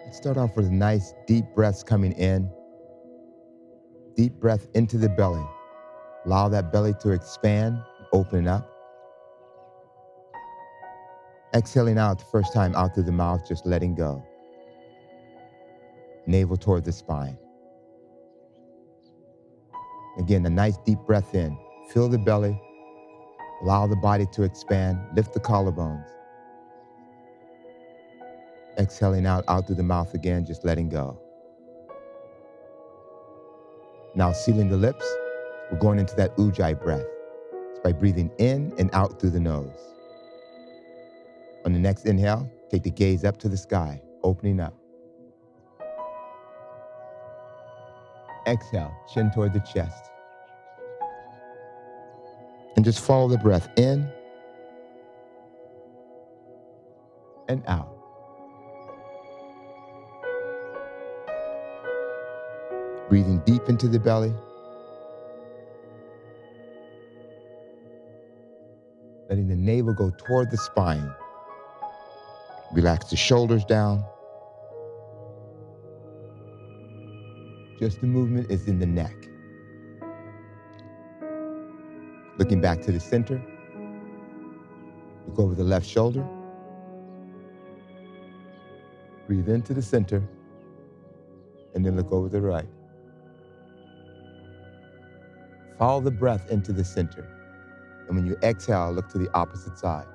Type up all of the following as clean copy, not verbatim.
Let's start off with nice deep breaths coming in. Deep breath into the belly. Allow that belly to expand, open up. Exhaling out the first time out through the mouth, just letting go. Navel toward the spine. Again, a nice deep breath in. Fill the belly. Allow the body to expand. Lift the collarbones. Exhaling out through the mouth again, just letting go. Now sealing the lips, we're going into that ujjayi breath. It's by breathing in and out through the nose. On the next inhale, take the gaze up to the sky, opening up. Exhale, chin toward the chest. And just follow the breath in and out. Breathing deep into the belly. Letting the navel go toward the spine. Relax the shoulders down. Just the movement is in the neck. Looking back to the center. Look over the left shoulder. Breathe into the center. And then look over the right. Follow the breath into the center. And when you exhale, look to the opposite side.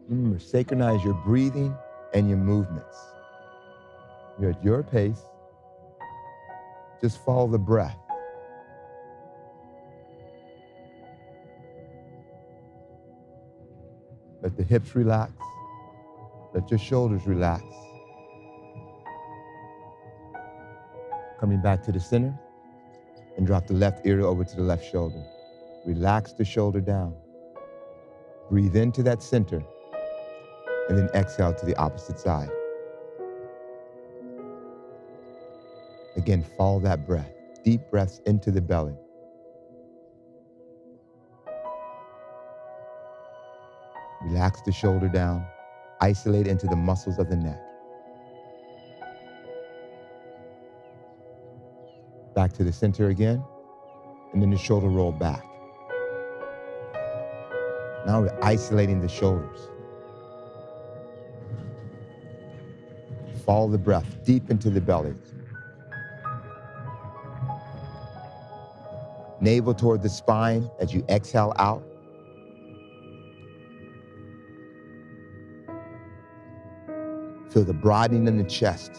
Remember, synchronize your breathing and your movements. You're at your pace. Just follow the breath. Let the hips relax. Let your shoulders relax. Coming back to the center and drop the left ear over to the left shoulder. Relax the shoulder down. Breathe into that center and then exhale to the opposite side. Again, follow that breath. Deep breaths into the belly. Relax the shoulder down. Isolate into the muscles of the neck. Back to the center again, and then the shoulder roll back. Now we're isolating the shoulders. Follow the breath deep into the belly. Navel toward the spine as you exhale out. Feel the broadening in the chest.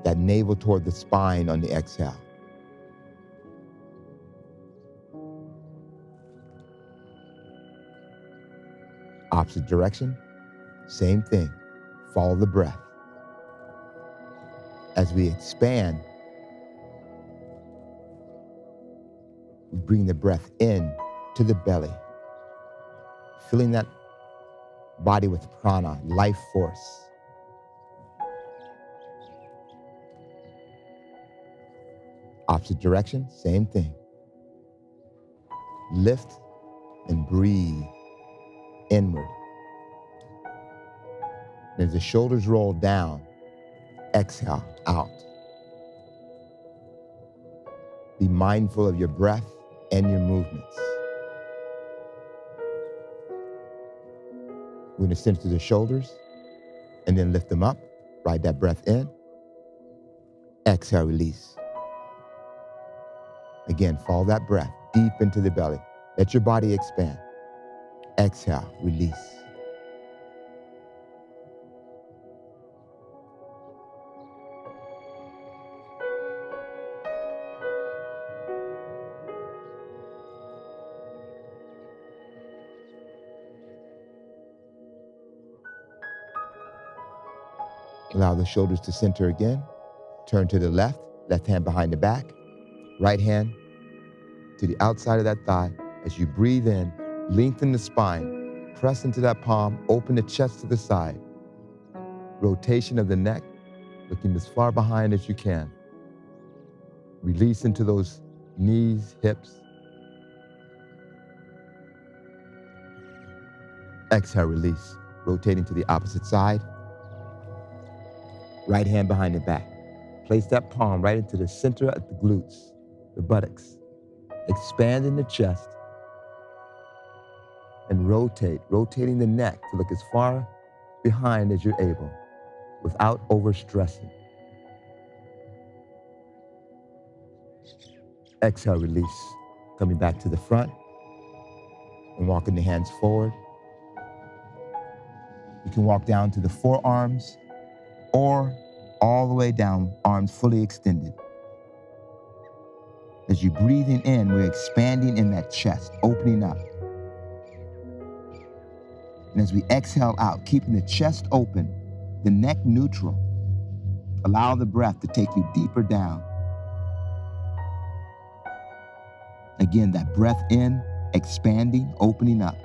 That navel toward the spine on the exhale. Opposite direction, same thing. Follow the breath. As we expand, we bring the breath in to the belly, filling that body with prana, life force. Opposite direction, same thing. Lift and breathe inward. And as the shoulders roll down, exhale out. Be mindful of your breath and your movements. We're going to center the shoulders and then lift them up. Ride that breath in. Exhale, release. Again, follow that breath deep into the belly. Let your body expand. Exhale, release. Allow the shoulders to center again. Turn to the left, left hand behind the back. Right hand to the outside of that thigh. As you breathe in, lengthen the spine. Press into that palm, open the chest to the side. Rotation of the neck, looking as far behind as you can. Release into those knees, hips. Exhale, release. Rotating to the opposite side. Right hand behind the back. Place that palm right into the center of the glutes, the buttocks. Expand in the chest and rotating the neck to look as far behind as you're able without overstressing. Exhale, release. Coming back to the front and walking the hands forward. You can walk down to the forearms or all the way down, arms fully extended. As you're breathing in, we're expanding in that chest, opening up. And as we exhale out, keeping the chest open, the neck neutral, allow the breath to take you deeper down. Again, that breath in, expanding, opening up.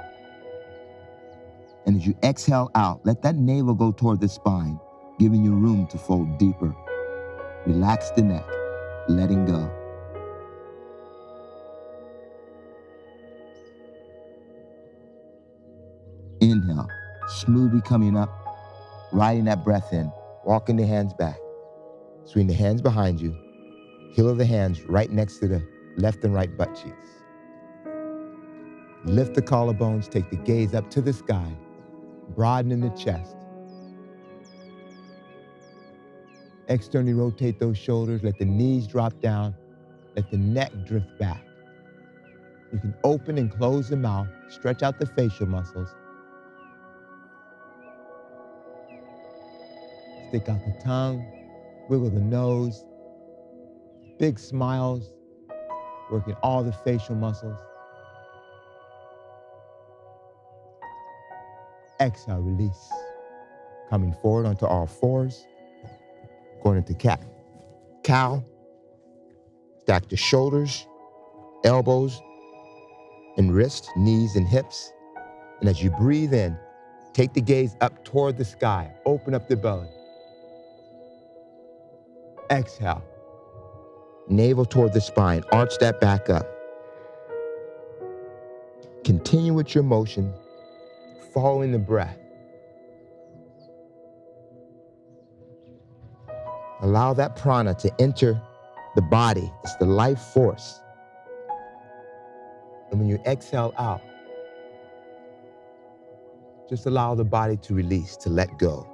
And as you exhale out, let that navel go toward the spine, giving you room to fold deeper. Relax the neck, letting go. Inhale, smoothly coming up, riding that breath in, walking the hands back. Swing the hands behind you, heel of the hands right next to the left and right butt cheeks. Lift the collarbones, take the gaze up to the sky, broadening the chest. Externally rotate those shoulders, let the knees drop down, let the neck drift back. You can open and close the mouth, stretch out the facial muscles. Stick out the tongue, wiggle the nose, big smiles, working all the facial muscles. Exhale, release. Coming forward onto all fours, going into cat, cow. Stack the shoulders, elbows, and wrists, knees and hips. And as you breathe in, take the gaze up toward the sky. Open up the belly. Exhale. Navel toward the spine. Arch that back up. Continue with your motion, following the breath. Allow that prana to enter the body. It's the life force. And when you exhale out, just allow the body to release, to let go.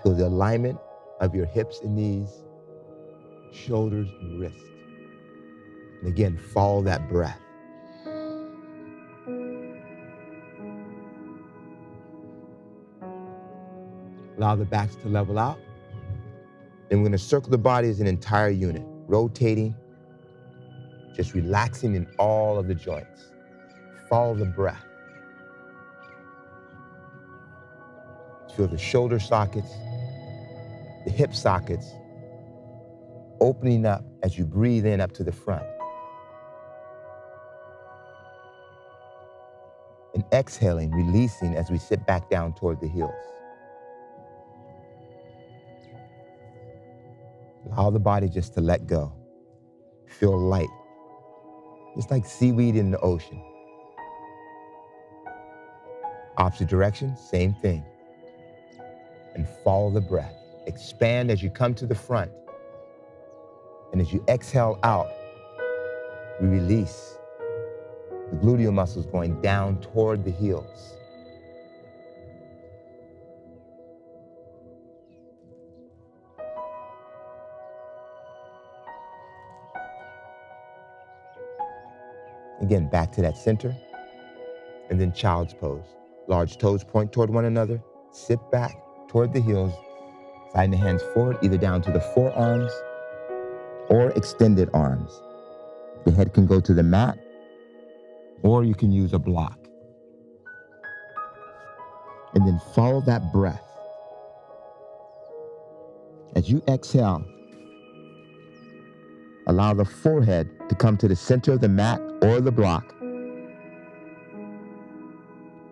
Feel the alignment of your hips and knees, shoulders and wrists. And again, follow that breath. Allow the backs to level out. Then we're going to circle the body as an entire unit, rotating, just relaxing in all of the joints. Follow the breath. Feel the shoulder sockets, the hip sockets, opening up as you breathe in up to the front. And exhaling, releasing as we sit back down toward the heels. Allow the body just to let go. Feel light. Just like seaweed in the ocean. Opposite direction, same thing. And follow the breath. Expand as you come to the front. And as you exhale out, we release the gluteal muscles going down toward the heels. Again, back to that center. And then child's pose. Large toes point toward one another. Sit back toward the heels. Sliding the hands forward, either down to the forearms or extended arms. The head can go to the mat, or you can use a block. And then follow that breath. As you exhale, allow the forehead to come to the center of the mat or the block.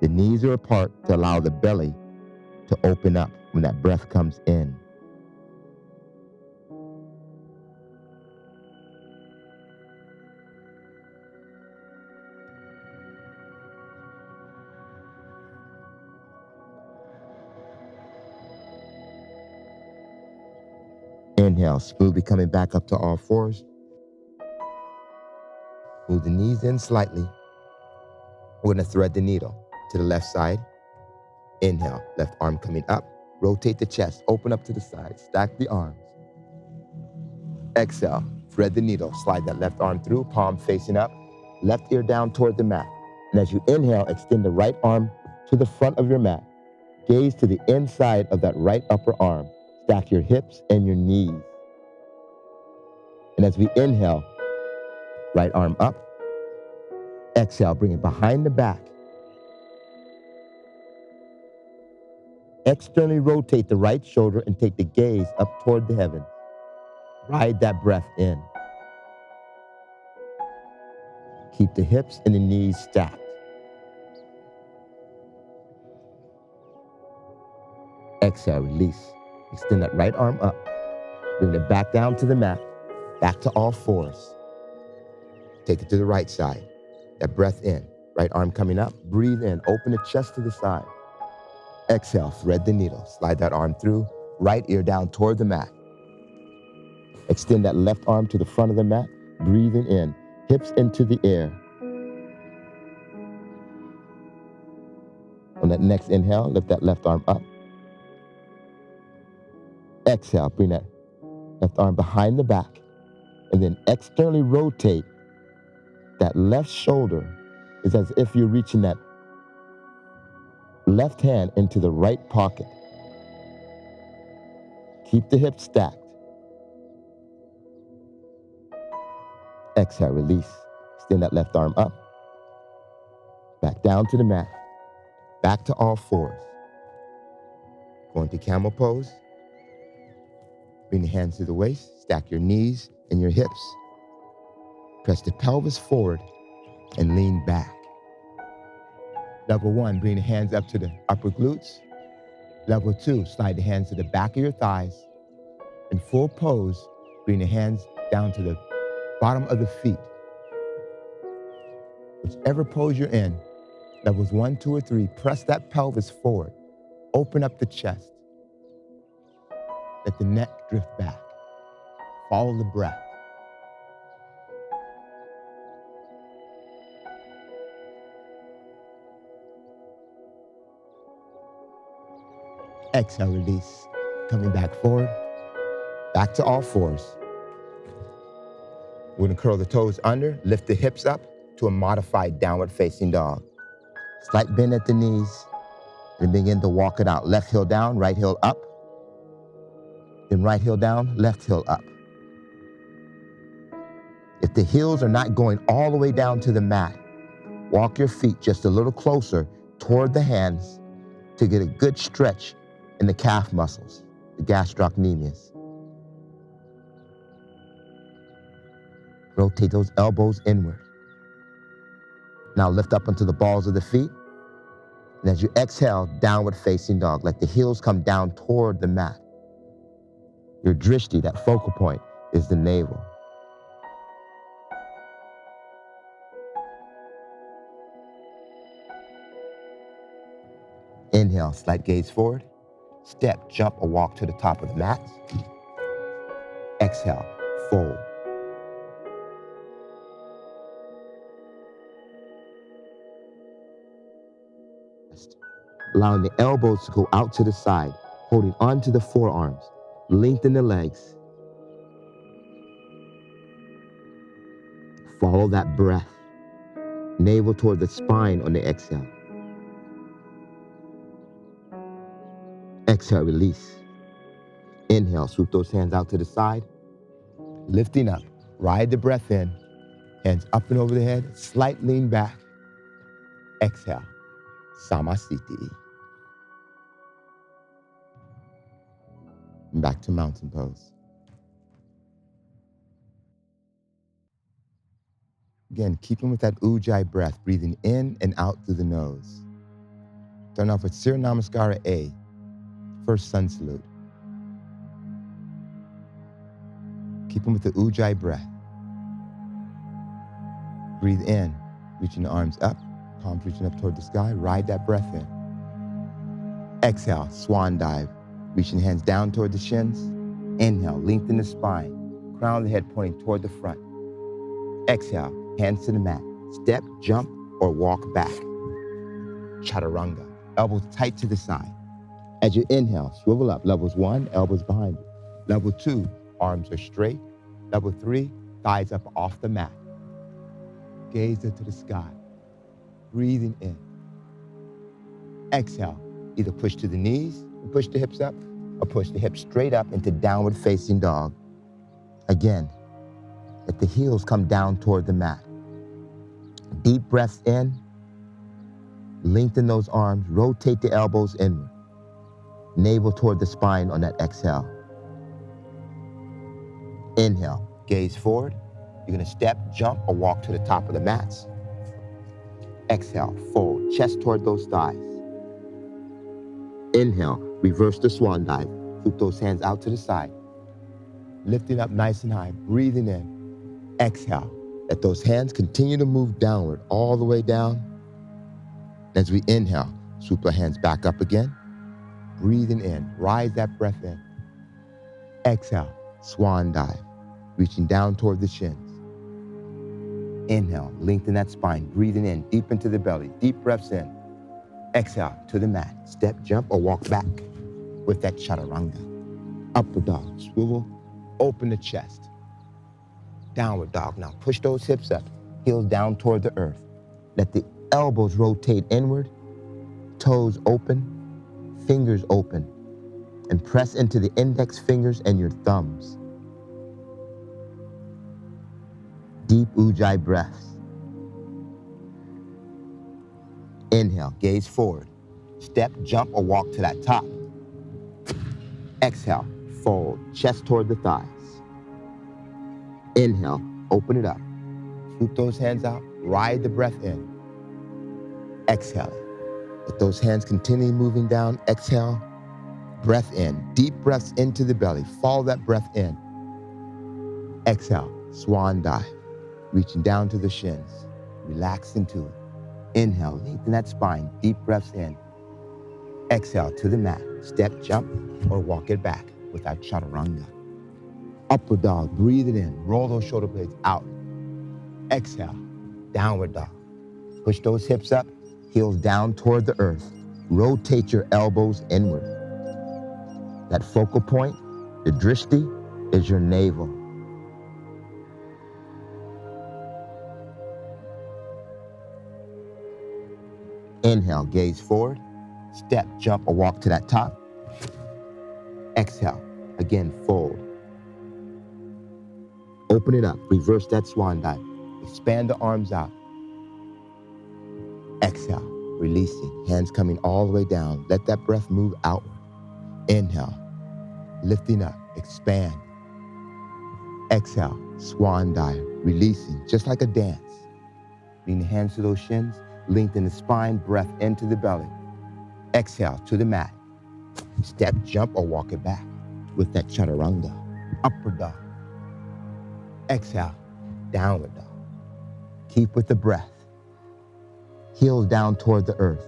The knees are apart to allow the belly to open up when that breath comes in. Inhale, smoothly coming back up to all fours. Move the knees in slightly. We're going to thread the needle to the left side. Inhale, left arm coming up. Rotate the chest, open up to the side, stack the arms. Exhale, thread the needle, slide that left arm through, palm facing up, left ear down toward the mat. And as you inhale, extend the right arm to the front of your mat. Gaze to the inside of that right upper arm. Stack your hips and your knees. And as we inhale, right arm up. Exhale, bring it behind the back. Externally rotate the right shoulder and take the gaze up toward the heavens. Ride that breath in. Keep the hips and the knees stacked. Exhale, release. Extend that right arm up. Bring it back down to the mat. Back to all fours. Take it to the right side. That breath in. Right arm coming up. Breathe in. Open the chest to the side. Exhale, thread the needle. Slide that arm through. Right ear down toward the mat. Extend that left arm to the front of the mat. Breathing in. Hips into the air. On that next inhale, lift that left arm up. Exhale, bring that left arm behind the back. And then externally rotate that left shoulder. It's as if you're reaching that left hand into the right pocket. Keep the hips stacked. Exhale, release. Extend that left arm up. Back down to the mat. Back to all fours. Going to camel pose. Bring the hands to the waist. Stack your knees and your hips. Press the pelvis forward and lean back. Level 1, bring the hands up to the upper glutes. Level 2, slide the hands to the back of your thighs. In full pose, bring the hands down to the bottom of the feet. Whichever pose you're in, levels 1, 2, or 3, press that pelvis forward. Open up the chest. Let the neck drift back. Follow the breath. Exhale, release. Coming back forward. Back to all fours. We're gonna curl the toes under, lift the hips up to a modified downward facing dog. Slight bend at the knees, and begin to walk it out. Left heel down, right heel up. Then right heel down, left heel up. If the heels are not going all the way down to the mat, walk your feet just a little closer toward the hands to get a good stretch in the calf muscles, the gastrocnemius. Rotate those elbows inward. Now lift up onto the balls of the feet. And as you exhale, downward facing dog, let the heels come down toward the mat. Your drishti, that focal point, is the navel. Inhale, slight gaze forward. Step, jump, or walk to the top of the mat. Exhale, fold. Allowing the elbows to go out to the side, holding onto the forearms. Lengthen the legs. Follow that breath. Navel toward the spine on the exhale. Exhale, release. Inhale, swoop those hands out to the side. Lifting up, ride the breath in. Hands up and over the head, slight lean back. Exhale, Samasthiti. Back to mountain pose. Again, keeping with that ujjayi breath, breathing in and out through the nose. Starting off with Surya Namaskara A, first sun salute. Keep them with the Ujjayi breath. Breathe in, reaching the arms up, palms reaching up toward the sky. Ride that breath in. Exhale, swan dive, reaching the hands down toward the shins. Inhale, lengthen the spine, crown of the head pointing toward the front. Exhale, hands to the mat. Step, jump, or walk back. Chaturanga, elbows tight to the side. As you inhale, swivel up. Levels 1, elbows behind you. Level 2, arms are straight. Level 3, thighs up off the mat. Gaze into the sky, breathing in. Exhale, either push to the knees and push the hips up, or push the hips straight up into downward facing dog. Again, let the heels come down toward the mat. Deep breaths in, lengthen those arms, rotate the elbows inward. Navel toward the spine on that exhale. Inhale, gaze forward. You're gonna step, jump, or walk to the top of the mats. Exhale, fold, chest toward those thighs. Inhale, reverse the swan dive. Flip those hands out to the side. Lifting up nice and high, breathing in. Exhale, let those hands continue to move downward, all the way down. As we inhale, swoop our hands back up again. Breathing in, rise that breath in. Exhale, swan dive, reaching down toward the shins. Inhale, lengthen that spine, breathing in, deep into the belly, deep breaths in. Exhale, to the mat, step, jump, or walk back with that chaturanga. Upward dog, swivel, open the chest. Downward dog, now push those hips up, heels down toward the earth. Let the elbows rotate inward, toes open, fingers open, and press into the index fingers and your thumbs. Deep Ujjayi breaths. Inhale, gaze forward. Step, jump, or walk to that top. Exhale, fold, chest toward the thighs. Inhale, open it up. Swoop those hands out, ride the breath in. Exhale. Let those hands continue moving down. Exhale, breath in. Deep breaths into the belly. Follow that breath in. Exhale, swan dive. Reaching down to the shins. Relax into it. Inhale, lengthen that spine. Deep breaths in. Exhale, to the mat. Step, jump, or walk it back with our chaturanga. Upward dog, breathe it in. Roll those shoulder blades out. Exhale, downward dog. Push those hips up, heels down toward the earth. Rotate your elbows inward. That focal point, the drishti, is your navel. Inhale, gaze forward. Step, jump, or walk to that top. Exhale, again, fold. Open it up, reverse that swan dive. Expand the arms out. Exhale, releasing, hands coming all the way down. Let that breath move outward. Inhale, lifting up, expand. Exhale, swan dive, releasing, just like a dance. Bring the hands to those shins, lengthen the spine, breath into the belly. Exhale, to the mat. Step, jump, or walk it back with that chaturanga. Upward dog. Exhale, downward dog. Keep with the breath. Heels down toward the earth.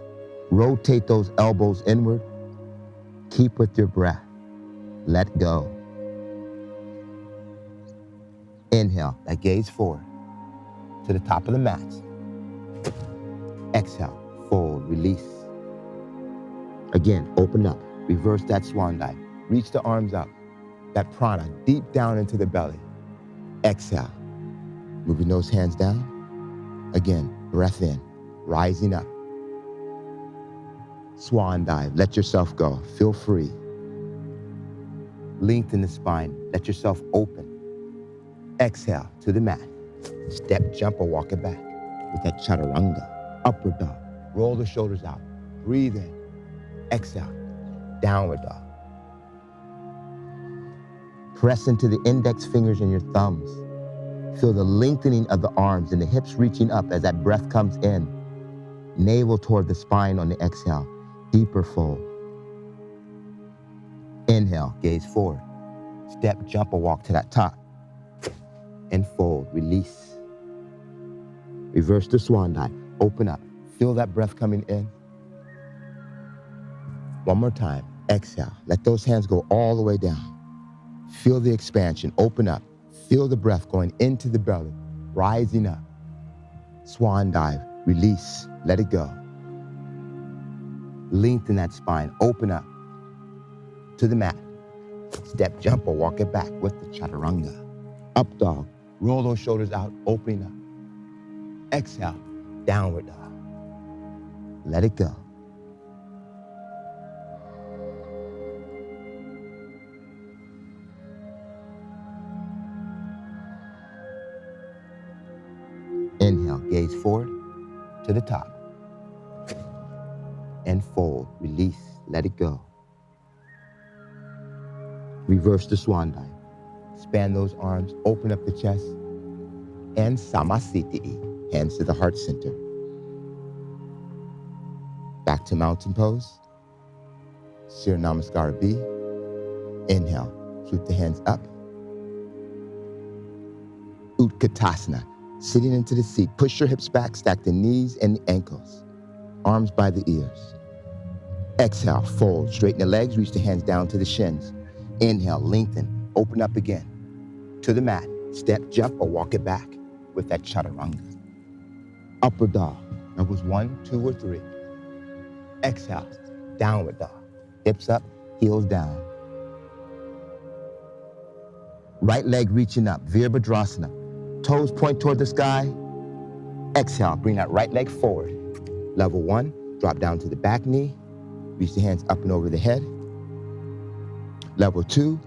Rotate those elbows inward. Keep with your breath. Let go. Inhale, that gaze forward to the top of the mat. Exhale, fold, release. Again, open up, reverse that swan dive. Reach the arms up, that prana deep down into the belly. Exhale, moving those hands down. Again, breath in, rising up. Swan dive, let yourself go, feel free. Lengthen the spine, let yourself open. Exhale, to the mat. Step, jump, or walk it back with that chaturanga. Upward dog, roll the shoulders out. Breathe in, exhale, downward dog. Press into the index fingers and your thumbs. Feel the lengthening of the arms and the hips reaching up as that breath comes in. Navel toward the spine on the exhale. Deeper fold. Inhale, gaze forward. Step, jump, or walk to that top. And fold, release. Reverse the swan dive. Open up. Feel that breath coming in. One more time. Exhale. Let those hands go all the way down. Feel the expansion. Open up. Feel the breath going into the belly, rising up. Swan dive. Release. Let it go. Lengthen that spine. Open up to the mat. Step, jump, or walk it back with the chaturanga. Up dog. Roll those shoulders out, opening up. Exhale. Downward dog. Let it go. Inhale, gaze forward to the top. And fold, release, let it go. Reverse the swan dive. Span those arms, open up the chest. And samasthiti, hands to the heart center. Back to mountain pose. Surya Namaskara B. Inhale, sweep the hands up. Utkatasana, sitting into the seat. Push your hips back, stack the knees and the ankles. Arms by the ears. Exhale, fold, straighten the legs, reach the hands down to the shins. Inhale, lengthen, open up again. To the mat, step, jump, or walk it back with that chaturanga. Upward dog, numbers 1, 2, or 3. Exhale, downward dog. Hips up, heels down. Right leg reaching up, Virabhadrasana. Toes point toward the sky. Exhale, bring that right leg forward. Level 1, drop down to the back knee. Reach the hands up and over the head. Level 2,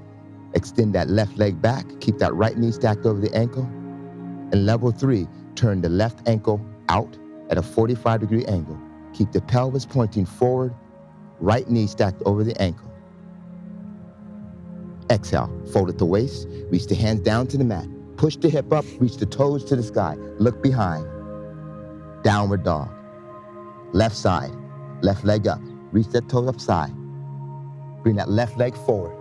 extend that left leg back. Keep that right knee stacked over the ankle. And level 3, turn the left ankle out at a 45-degree angle. Keep the pelvis pointing forward. Right knee stacked over the ankle. Exhale, fold at the waist. Reach the hands down to the mat. Push the hip up, reach the toes to the sky. Look behind. Downward dog. Left side, left leg up. Reach that toe up side. Bring that left leg forward.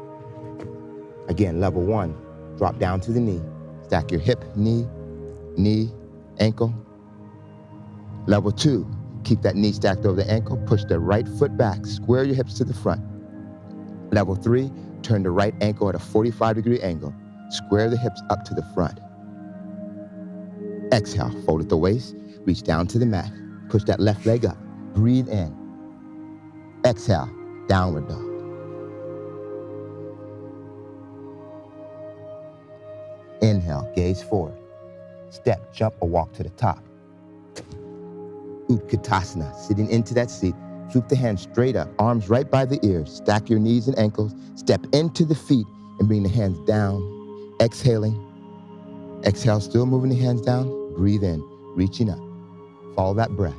Again, level 1, drop down to the knee. Stack your hip, knee, ankle. Level 2, keep that knee stacked over the ankle. Push the right foot back. Square your hips to the front. Level 3, turn the right ankle at a 45-degree angle. Square the hips up to the front. Exhale, fold at the waist. Reach down to the mat. Push that left leg up. Breathe in. Exhale, downward dog. Inhale, gaze forward. Step, jump, or walk to the top. Utkatasana, sitting into that seat. Swoop the hands straight up, arms right by the ears. Stack your knees and ankles. Step into the feet and bring the hands down. Exhaling. Exhale, still moving the hands down. Breathe in, reaching up. Follow that breath.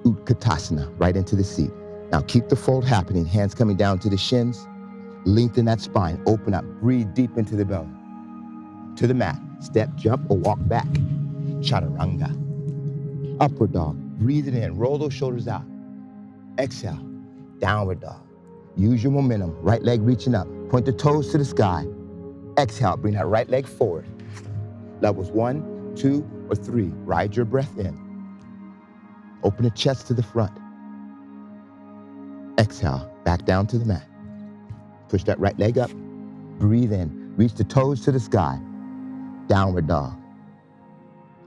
Utkatasana, right into the seat. Now keep the fold happening, hands coming down to the shins. Lengthen that spine, open up, breathe deep into the belly. To the mat, step, jump, or walk back. Chaturanga. Upward dog, breathe it in, roll those shoulders out. Exhale, downward dog. Use your momentum, right leg reaching up. Point the toes to the sky. Exhale, bring that right leg forward. Levels 1, 2, or 3, ride your breath in. Open the chest to the front. Exhale, back down to the mat. Push that right leg up. Breathe in, reach the toes to the sky. Downward dog.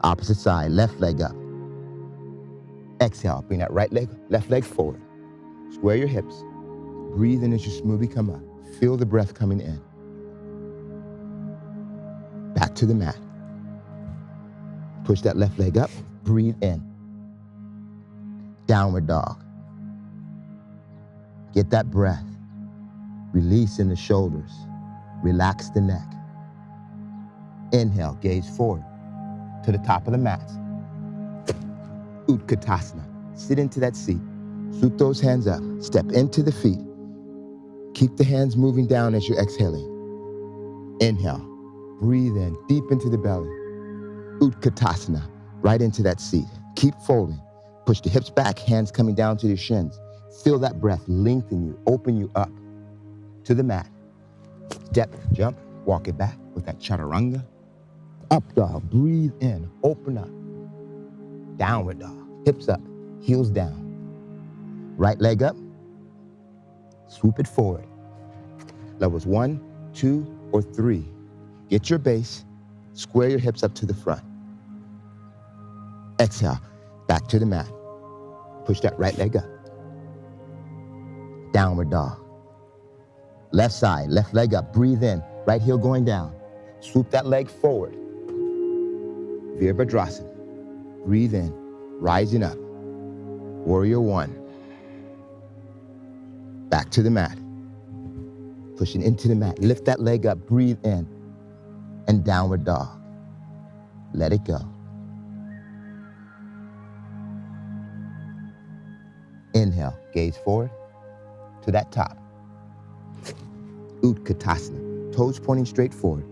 Opposite side, left leg up. Exhale, bring that left leg forward. Square your hips. Breathe in as you smoothly come up. Feel the breath coming in. Back to the mat. Push that left leg up. Breathe in. Downward dog. Get that breath. Release in the shoulders. Relax the neck. Inhale, gaze forward to the top of the mat. Utkatasana. Sit into that seat. Swoop those hands up. Step into the feet. Keep the hands moving down as you're exhaling. Inhale. Breathe in deep into the belly. Utkatasana. Right into that seat. Keep folding. Push the hips back, hands coming down to the shins. Feel that breath lengthen you, open you up to the mat. Step, jump, walk it back with that chaturanga. Up dog, breathe in, open up. Downward dog, hips up, heels down. Right leg up, swoop it forward. Levels 1, 2, or 3. Get your base, square your hips up to the front. Exhale, back to the mat. Push that right leg up. Downward dog. Left side, left leg up, breathe in. Right heel going down. Swoop that leg forward. Virabhadrasana. Breathe in, rising up. Warrior 1. Back to the mat. Pushing into the mat. Lift that leg up, breathe in. And downward dog. Let it go. Inhale, gaze forward to that top. Utkatasana, toes pointing straight forward.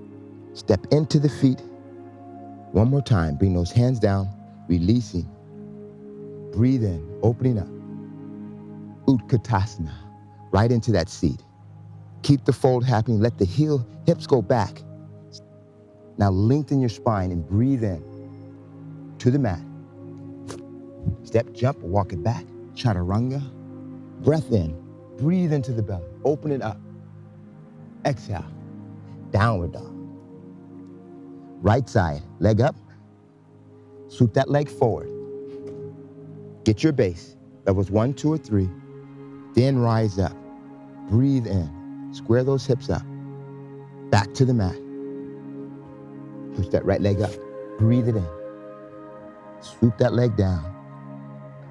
Step into the feet. One more time, bring those hands down, releasing. Breathe in, opening up. Utkatasana, right into that seat. Keep the fold happening, let the hips go back. Now lengthen your spine and breathe in to the mat. Step, jump, walk it back. Chaturanga. Breath in, breathe into the belly, open it up. Exhale, downward dog. Right side, leg up. Swoop that leg forward. Get your base. Levels 1, 2, or 3. Then rise up. Breathe in. Square those hips up. Back to the mat. Push that right leg up. Breathe it in. Swoop that leg down.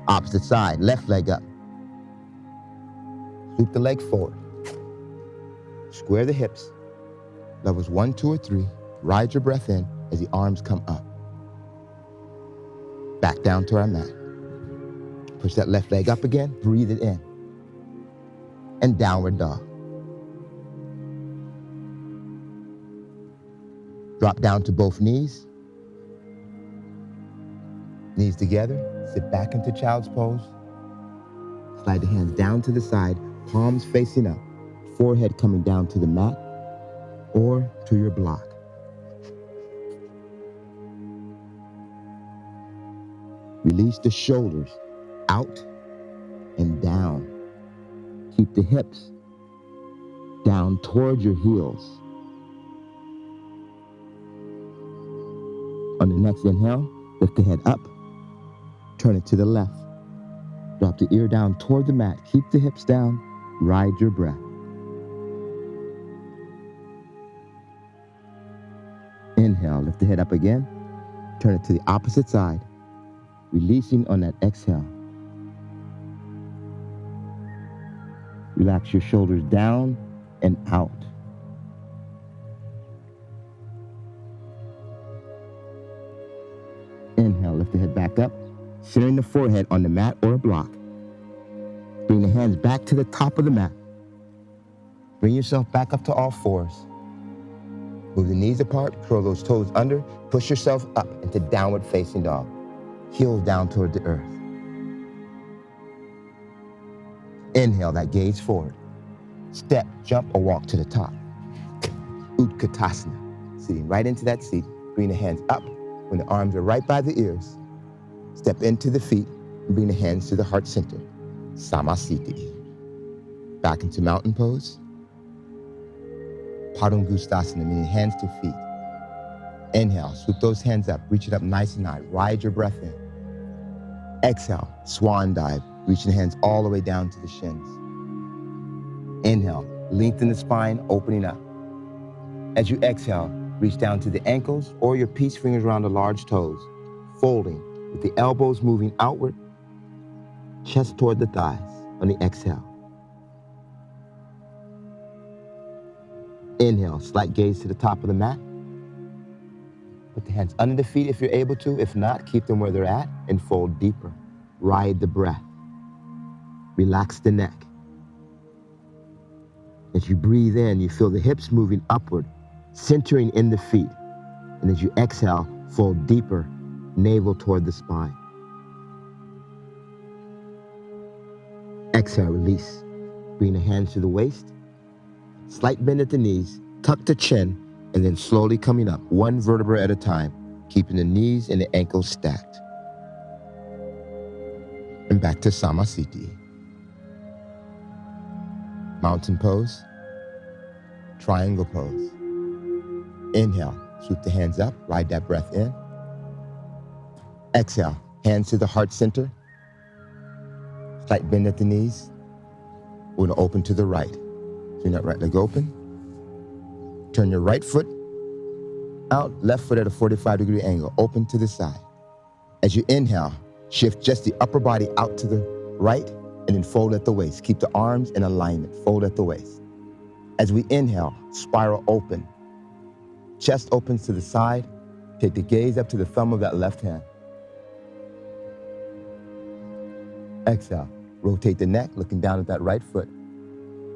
Opposite side, left leg up. Swoop the leg forward. Square the hips. Levels 1, 2, or 3. Ride your breath in as the arms come up. Back down to our mat. Push that left leg up again. Breathe it in. And downward dog. Drop down to both knees. Knees together. Sit back into child's pose. Slide the hands down to the side, palms facing up, forehead coming down to the mat or to your block. Release the shoulders out and down. Keep the hips down toward your heels. On the next inhale, lift the head up. Turn it to the left. Drop the ear down toward the mat. Keep the hips down. Ride your breath. Inhale, lift the head up again. Turn it to the opposite side. Releasing on that exhale. Relax your shoulders down and out. Inhale, lift the head back up. Centering the forehead on the mat or a block. Bring the hands back to the top of the mat. Bring yourself back up to all fours. Move the knees apart, curl those toes under, push yourself up into downward facing dog. Heels down toward the earth. Inhale, that gaze forward. Step, jump, or walk to the top. Utkatasana, sitting right into that seat. Bring the hands up when the arms are right by the ears. Step into the feet and bring the hands to the heart center. Samasthiti. Back into mountain pose. Padangusthasana, meaning hands to feet. Inhale, swoop those hands up, reach it up nice and high. Ride your breath in. Exhale, swan dive, reaching the hands all the way down to the shins. Inhale, lengthen the spine, opening up. As you exhale, reach down to the ankles or your peace fingers around the large toes, folding with the elbows moving outward, chest toward the thighs on the exhale. Inhale, slight gaze to the top of the mat. Put the hands under the feet if you're able to. If not, keep them where they're at and fold deeper. Ride the breath. Relax the neck. As you breathe in, you feel the hips moving upward, centering in the feet. And as you exhale, fold deeper, navel toward the spine. Exhale, release. Bring the hands to the waist. Slight bend at the knees, tuck the chin, and then slowly coming up, one vertebra at a time, keeping the knees and the ankles stacked. And back to Samasthiti. Mountain pose, triangle pose. Inhale, swoop the hands up, ride that breath in. Exhale, hands to the heart center. Slight bend at the knees. We're gonna open to the right. Swing that right leg open. Turn your right foot out, left foot at a 45-degree angle, open to the side. As you inhale, shift just the upper body out to the right and then fold at the waist. Keep the arms in alignment, fold at the waist. As we inhale, spiral open. Chest opens to the side. Take the gaze up to the thumb of that left hand. Exhale, rotate the neck, looking down at that right foot.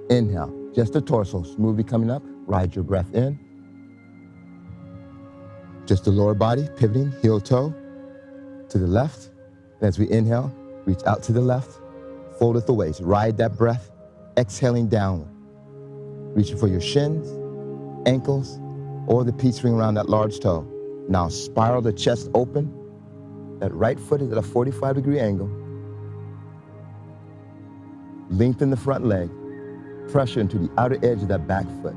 Inhale, just the torso, smoothly coming up. Ride your breath in. Just the lower body, pivoting, heel toe to the left. As we inhale, reach out to the left, fold at the waist. Ride that breath, exhaling downward. Reaching for your shins, ankles, or the peace ring around that large toe. Now spiral the chest open. That right foot is at a 45-degree angle. Lengthen the front leg. Pressure into the outer edge of that back foot.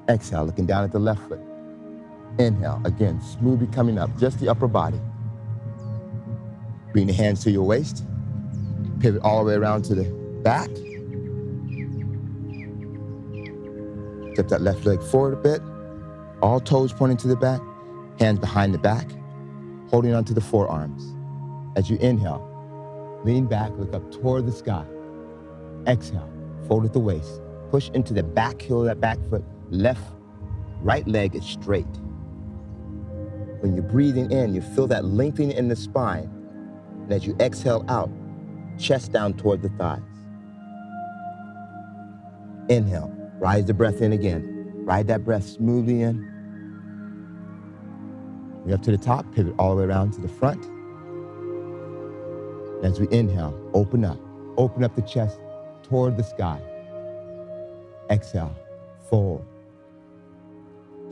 Exhale, looking down at the left foot. Inhale, again, smoothly coming up, just the upper body. Bring the hands to your waist. Pivot all the way around to the back. Step that left leg forward a bit. All toes pointing to the back. Hands behind the back, holding onto the forearms. As you inhale, lean back, look up toward the sky. Exhale, fold at the waist. Push into the back heel of that back foot. Right leg is straight. When you're breathing in, you feel that lengthening in the spine. And as you exhale out, chest down toward the thighs. Inhale, rise the breath in again. Ride that breath smoothly in. We're up to the top, pivot all the way around to the front. As we inhale, open up the chest toward the sky. Exhale, fold.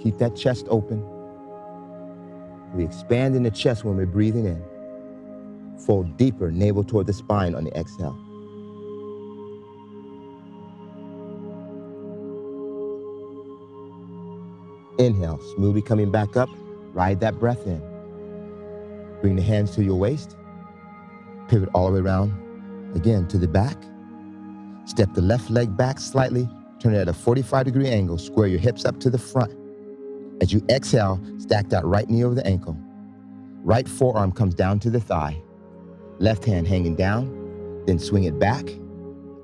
Keep that chest open. We expand in the chest when we're breathing in. Fold deeper, navel toward the spine on the exhale. Inhale, smoothly coming back up. Ride that breath in. Bring the hands to your waist. Pivot all the way around, again, to the back. Step the left leg back slightly. Turn it at a 45-degree angle. Square your hips up to the front. As you exhale, stack that right knee over the ankle. Right forearm comes down to the thigh. Left hand hanging down. Then swing it back.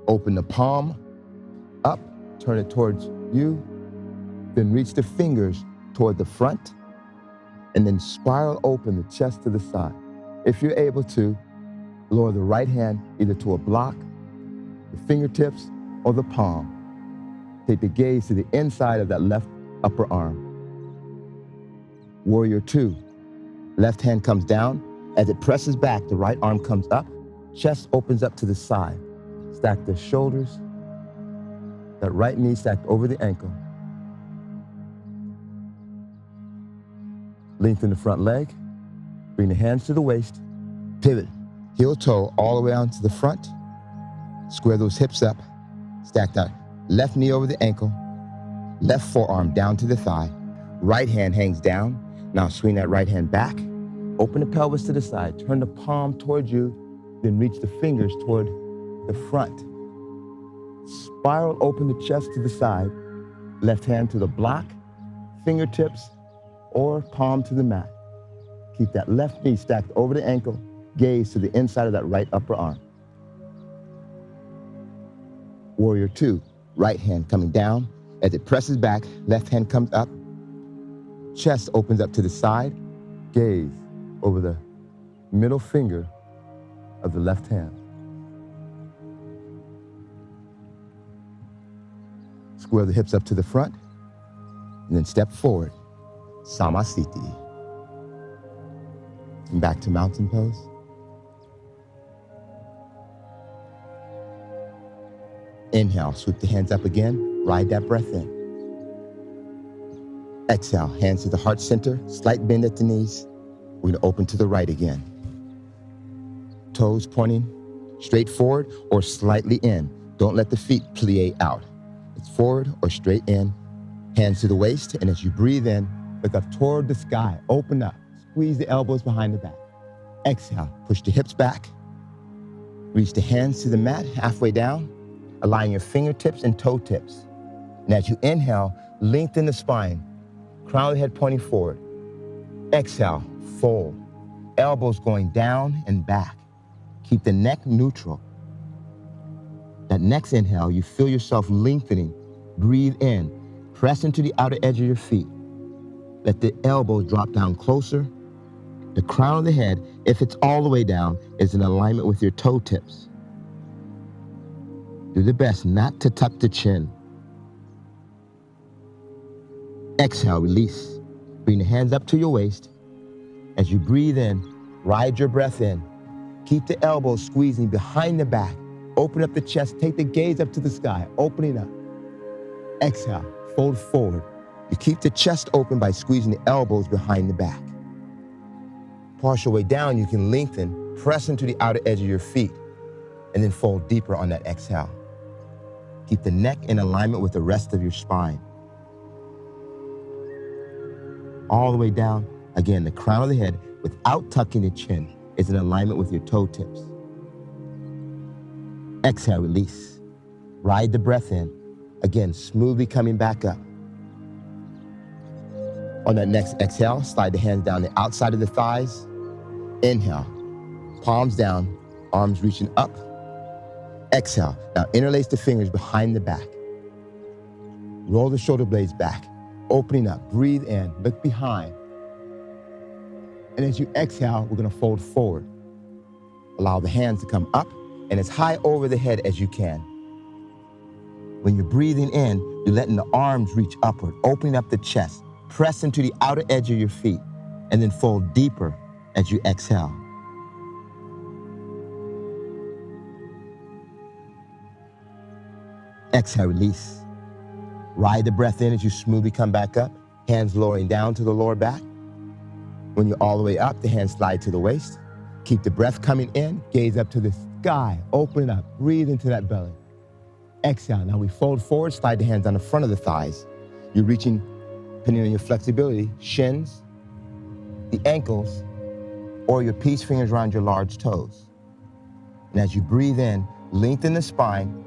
Open the palm up. Turn it towards you. Then reach the fingers toward the front. And then spiral open the chest to the side. If you're able to, lower the right hand either to a block, the fingertips, or the palm. Take the gaze to the inside of that left upper arm. Warrior 2. Left hand comes down. As it presses back, the right arm comes up. Chest opens up to the side. Stack the shoulders. That right knee stacked over the ankle. Lengthen the front leg. Bring the hands to the waist. Pivot. Heel toe all the way down to the front. Square those hips up. Stack that left knee over the ankle. Left forearm down to the thigh. Right hand hangs down. Now swing that right hand back. Open the pelvis to the side. Turn the palm towards you. Then reach the fingers toward the front. Spiral open the chest to the side. Left hand to the block. Fingertips or palm to the mat. Keep that left knee stacked over the ankle. Gaze to the inside of that right upper arm. Warrior 2, right hand coming down. As it presses back, left hand comes up. Chest opens up to the side. Gaze over the middle finger of the left hand. Square the hips up to the front, and then step forward. Samasthiti. And back to mountain pose. Inhale, sweep the hands up again, ride that breath in. Exhale, hands to the heart center, slight bend at the knees. We're gonna open to the right again. Toes pointing straight forward or slightly in. Don't let the feet plie out. It's forward or straight in. Hands to the waist, and as you breathe in, look up toward the sky, open up, squeeze the elbows behind the back. Exhale, push the hips back. Reach the hands to the mat, halfway down, align your fingertips and toe tips. And as you inhale, lengthen the spine, crown of the head pointing forward. Exhale, fold, elbows going down and back. Keep the neck neutral. That next inhale, you feel yourself lengthening. Breathe in, press into the outer edge of your feet. Let the elbows drop down closer. The crown of the head, if it's all the way down, is in alignment with your toe tips. Do the best not to tuck the chin. Exhale, release. Bring the hands up to your waist. As you breathe in, ride your breath in. Keep the elbows squeezing behind the back. Open up the chest, take the gaze up to the sky, opening up. Exhale, fold forward. You keep the chest open by squeezing the elbows behind the back. Partial way down, you can lengthen, press into the outer edge of your feet, and then fold deeper on that exhale. Keep the neck in alignment with the rest of your spine. All the way down, again, the crown of the head, without tucking the chin, is in alignment with your toe tips. Exhale, release. Ride the breath in. Again, smoothly coming back up. On that next exhale, slide the hands down the outside of the thighs. Inhale, palms down, arms reaching up. Exhale, now interlace the fingers behind the back. Roll the shoulder blades back, opening up, breathe in, look behind. And as you exhale, we're gonna fold forward. Allow the hands to come up and as high over the head as you can. When you're breathing in, you're letting the arms reach upward, opening up the chest, press into the outer edge of your feet, and then fold deeper as you exhale. Exhale, release. Ride the breath in as you smoothly come back up, hands lowering down to the lower back. When you're all the way up, the hands slide to the waist. Keep the breath coming in, gaze up to the sky, open up, breathe into that belly. Exhale, now we fold forward, slide the hands on the front of the thighs. You're reaching, depending on your flexibility, shins, the ankles, or your peace fingers around your large toes. And as you breathe in, lengthen the spine.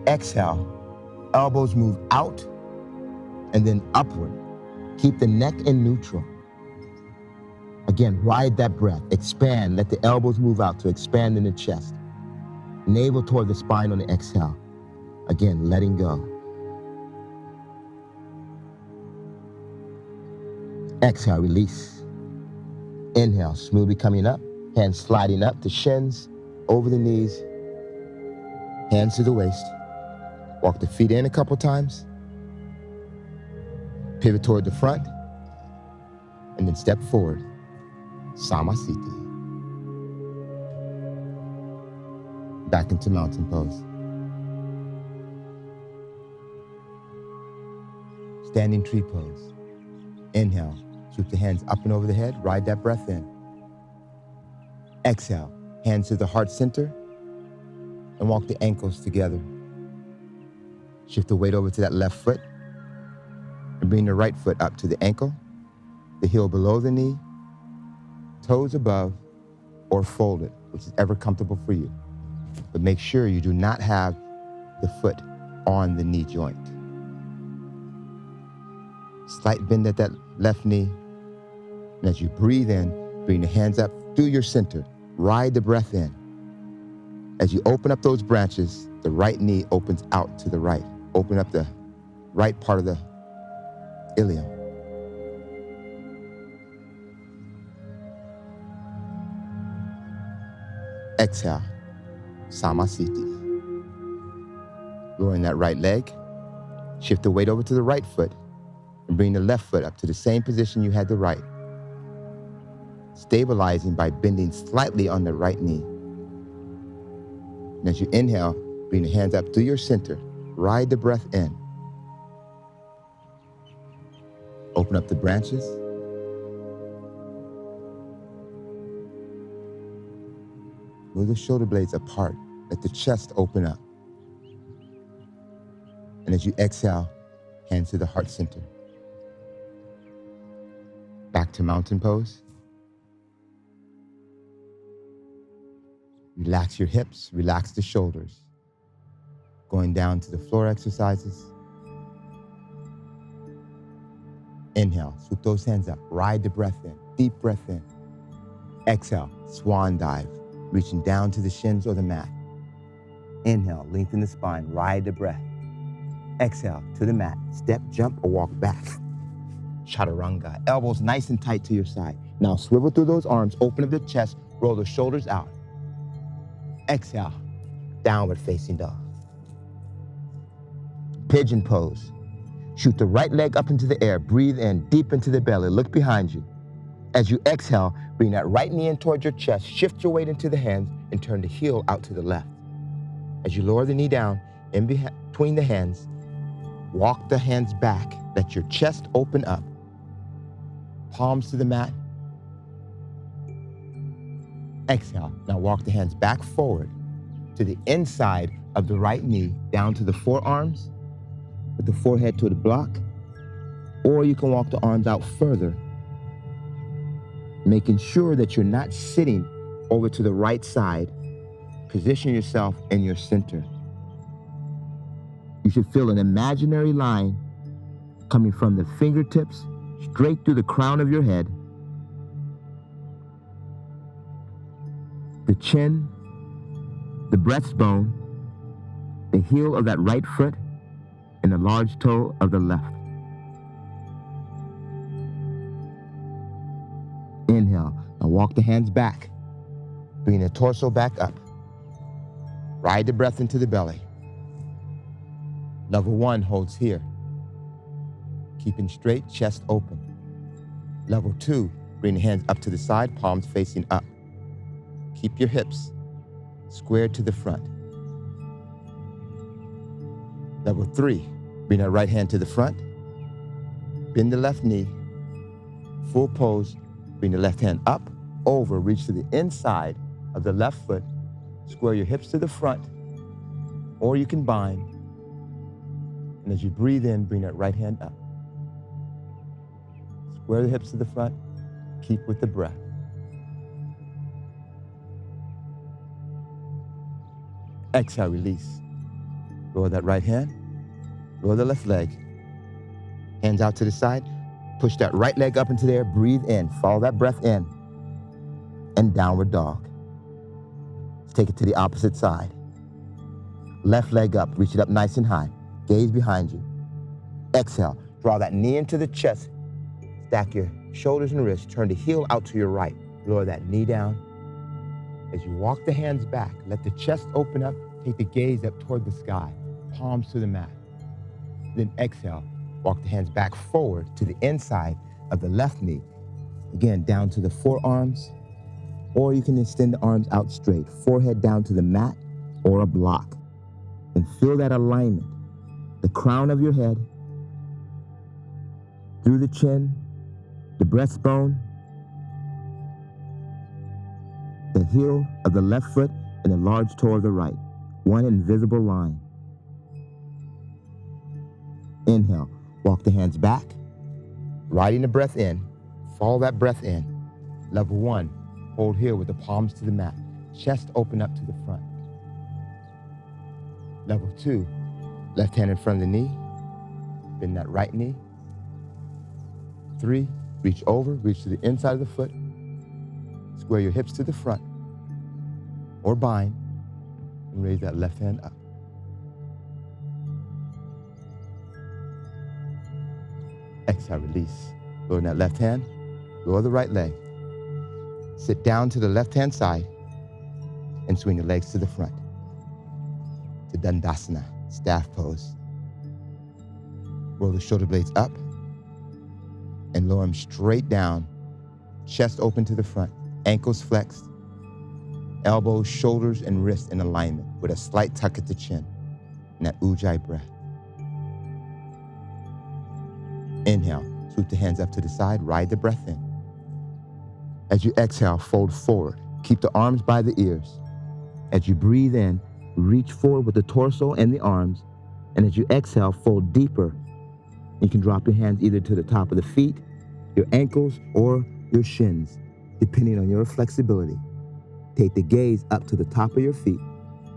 Exhale, elbows move out and then upward. Keep the neck in neutral. Again, ride that breath, expand, let the elbows move out to expand in the chest. Navel toward the spine on the exhale. Again, letting go. Exhale, release. Inhale, smoothly coming up, hands sliding up to shins, over the knees, hands to the waist. Walk the feet in a couple times. Pivot toward the front, and then step forward. Samasthiti. Back into mountain pose. Standing tree pose. Inhale, sweep the hands up and over the head, ride that breath in. Exhale, hands to the heart center, and walk the ankles together. Shift the weight over to that left foot, and bring the right foot up to the ankle, the heel below the knee, toes above, or folded, which is ever comfortable for you. But make sure you do not have the foot on the knee joint. Slight bend at that left knee. And as you breathe in, bring the hands up through your center. Ride the breath in. As you open up those branches, the right knee opens out to the right. Open up the right part of the ilium. Exhale, Samasthiti. Lowering that right leg, shift the weight over to the right foot, and bring the left foot up to the same position you had the right. Stabilizing by bending slightly on the right knee. And as you inhale, Bring the hands up through your center. Ride the breath in. Open up the branches. Move the shoulder blades apart. Let the chest open up. And as you exhale, hands to the heart center. Back to mountain pose. Relax your hips, relax the shoulders. Going down to the floor exercises. Inhale, swoop those hands up. Ride the breath in, deep breath in. Exhale, swan dive, reaching down to the shins or the mat. Inhale, lengthen the spine, ride the breath. Exhale, to the mat, step, jump, or walk back. Chaturanga, elbows nice and tight to your side. Now swivel through those arms, open up the chest, roll the shoulders out. Exhale, downward facing dog. Pigeon pose. Shoot the right leg up into the air, breathe in, deep into the belly, look behind you. As you exhale, bring that right knee in towards your chest, shift your weight into the hands, and turn the heel out to the left. As you lower the knee down, in between the hands, walk the hands back, let your chest open up. Palms to the mat. Exhale. Now walk the hands back forward to the inside of the right knee, down to the forearms, with the forehead to the block. Or you can walk the arms out further, making sure that you're not sitting over to the right side. Position yourself in your center. You should feel an imaginary line coming from the fingertips straight through the crown of your head, the chin, the breastbone, the heel of that right foot, and the large toe of the left. Inhale. Now walk the hands back. Bring the torso back up. Ride the breath into the belly. Level 1 holds here. Keeping straight, chest open. Level 2, bring the hands up to the side, palms facing up. Keep your hips squared to the front. Level 3, bring that right hand to the front. Bend the left knee. Full pose, bring the left hand up, over, reach to the inside of the left foot. Square your hips to the front, or you can bind. And as you breathe in, bring that right hand up. Square the hips to the front, keep with the breath. Exhale, release. Lower that right hand, lower the left leg. Hands out to the side, push that right leg up into there, breathe in, follow that breath in, and downward dog. Let's take it to the opposite side. Left leg up, reach it up nice and high. Gaze behind you. Exhale, draw that knee into the chest. Stack your shoulders and wrists. Turn the heel out to your right. Lower that knee down. As you walk the hands back, let the chest open up. Take the gaze up toward the sky. Palms to the mat. Then exhale, walk the hands back forward to the inside of the left knee. Again, down to the forearms, or you can extend the arms out straight. Forehead down to the mat or a block. And feel that alignment. The crown of your head, through the chin, the breastbone, the heel of the left foot, and the large toe of the right. One invisible line. Inhale, walk the hands back, riding the breath in, follow that breath in. Level 1, hold here with the palms to the mat, chest open up to the front. Level 2, left hand in front of the knee, bend that right knee. 3, reach over, reach to the inside of the foot, square your hips to the front, or bind, and raise that left hand up. Exhale, release. Lower that left hand, lower the right leg. Sit down to the left hand side and swing the legs to the front. To Dandasana, staff pose. Roll the shoulder blades up and lower them straight down, chest open to the front, ankles flexed, elbows, shoulders, and wrists in alignment with a slight tuck at the chin and that ujjayi breath. Inhale, swoop the hands up to the side, ride the breath in. As you exhale, fold forward. Keep the arms by the ears. As you breathe in, reach forward with the torso and the arms. And as you exhale, fold deeper. You can drop your hands either to the top of the feet, your ankles, or your shins, depending on your flexibility. Take the gaze up to the top of your feet,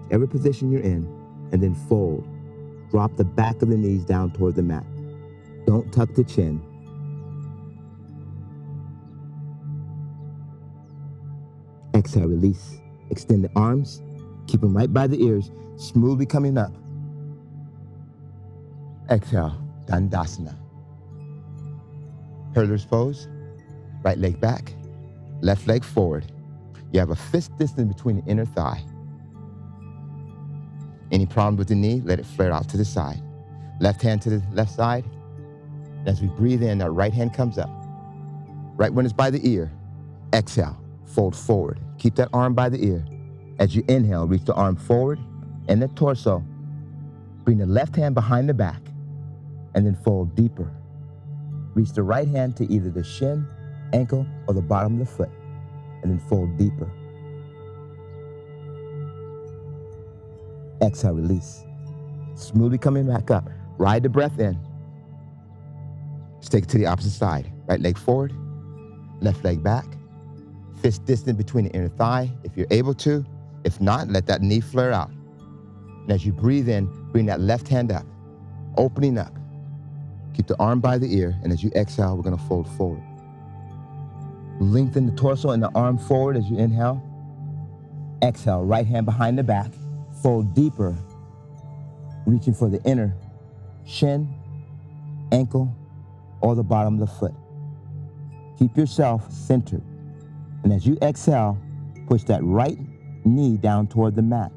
every position you're in, and then fold. Drop the back of the knees down toward the mat. Don't tuck the chin. Exhale, release. Extend the arms. Keep them right by the ears, smoothly coming up. Exhale, Dandasana. Hurler's pose. Right leg back, left leg forward. You have a fist distance between the inner thigh. Any problem with the knee, let it flare out to the side. Left hand to the left side. As we breathe in, our right hand comes up. Right when it's by the ear, exhale, fold forward. Keep that arm by the ear. As you inhale, reach the arm forward and the torso. Bring the left hand behind the back and then fold deeper. Reach the right hand to either the shin, ankle, or the bottom of the foot, and then fold deeper. Exhale, release. Smoothly coming back up. Ride the breath in. Just take it to the opposite side. Right leg forward, left leg back. Fist distant between the inner thigh if you're able to. If not, let that knee flare out. And as you breathe in, bring that left hand up, opening up. Keep the arm by the ear, and as you exhale, we're gonna fold forward. Lengthen the torso and the arm forward as you inhale. Exhale, right hand behind the back. Fold deeper, reaching for the inner shin, ankle, or the bottom of the foot. Keep yourself centered. And as you exhale, push that right knee down toward the mat.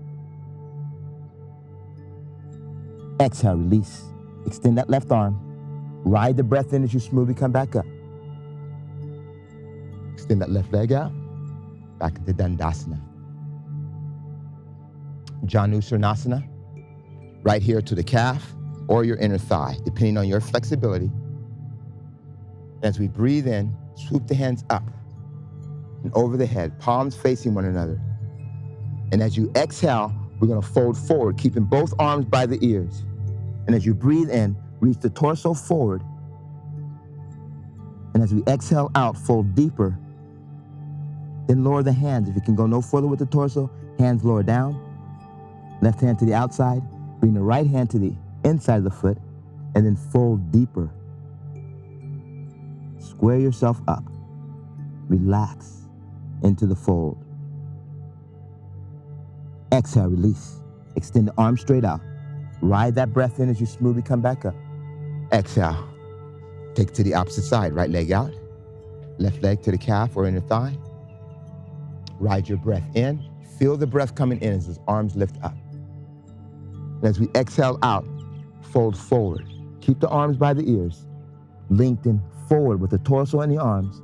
Exhale, release. Extend that left arm. Ride the breath in as you smoothly come back up. Extend that left leg out. Back into Dandasana. Janusarnasana. Right here to the calf or your inner thigh, depending on your flexibility. As we breathe in, swoop the hands up and over the head, palms facing one another. And as you exhale, we're gonna fold forward, keeping both arms by the ears. And as you breathe in, reach the torso forward. And as we exhale out, fold deeper. Then lower the hands. If you can go no further with the torso, hands lower down. Left hand to the outside. Bring the right hand to the inside of the foot. And then fold deeper. Square yourself up. Relax into the fold. Exhale, release. Extend the arms straight out. Ride that breath in as you smoothly come back up. Exhale. Take it to the opposite side. Right leg out. Left leg to the calf or inner thigh. Ride your breath in. Feel the breath coming in as those arms lift up. And as we exhale out, fold forward. Keep the arms by the ears. Lengthen forward with the torso and the arms.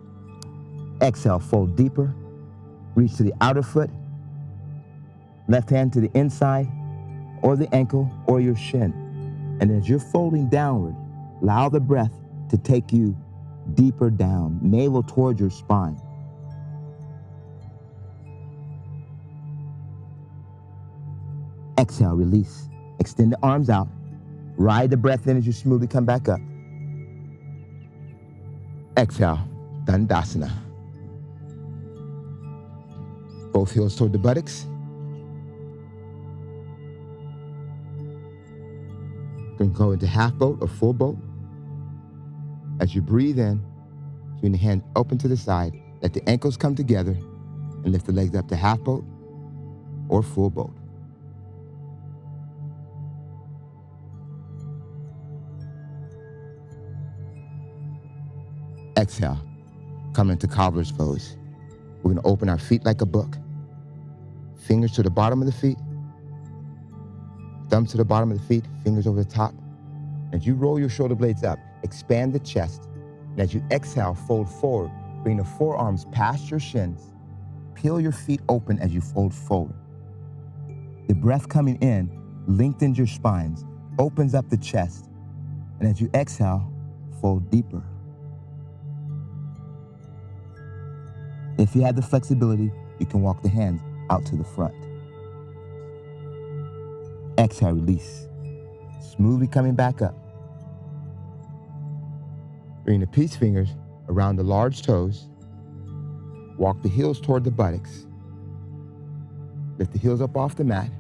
Exhale, fold deeper. Reach to the outer foot. Left hand to the inside or the ankle or your shin. And as you're folding downward, allow the breath to take you deeper down, navel towards your spine. Exhale, release. Extend the arms out. Ride the breath in as you smoothly come back up. Exhale, Dandasana. Both heels toward the buttocks. Then go into half boat or full boat. As you breathe in, swing the hand open to the side, let the ankles come together, and lift the legs up to half boat or full boat. Exhale, come into cobbler's pose. We're gonna open our feet like a book. Fingers to the bottom of the feet, thumbs to the bottom of the feet, fingers over the top. As you roll your shoulder blades up, expand the chest. And as you exhale, fold forward. Bring the forearms past your shins. peel your feet open as you fold forward. The breath coming in lengthens your spines, opens up the chest, and as you exhale, fold deeper. If you have the flexibility, you can walk the hands out to the front. Exhale, release. Smoothly coming back up. Bring the peace fingers around the large toes. Walk the heels toward the buttocks. Lift the heels up off the mat.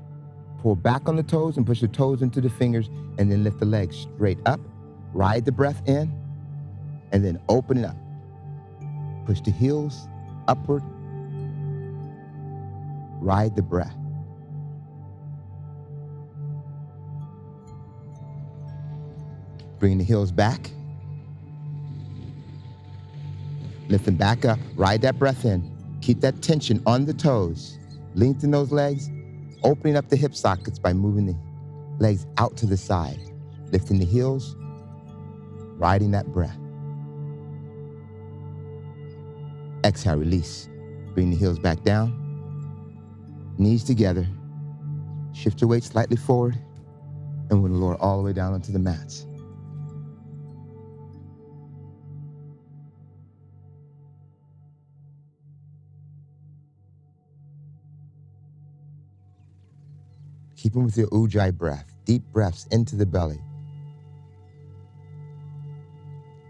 Pull back on the toes and push the toes into the fingers, and then lift the legs straight up. Ride the breath in, and then open it up. Push the heels upward. Ride the breath. Bring the heels back. Lift them back up. Ride that breath in. Keep that tension on the toes. Lengthen those legs, opening up the hip sockets by moving the legs out to the side. Lifting the heels, riding that breath. Exhale, release. Bring the heels back down. Knees together. Shift your weight slightly forward, and we'll lower all the way down onto the mats. Keeping with your Ujjayi breath, deep breaths into the belly.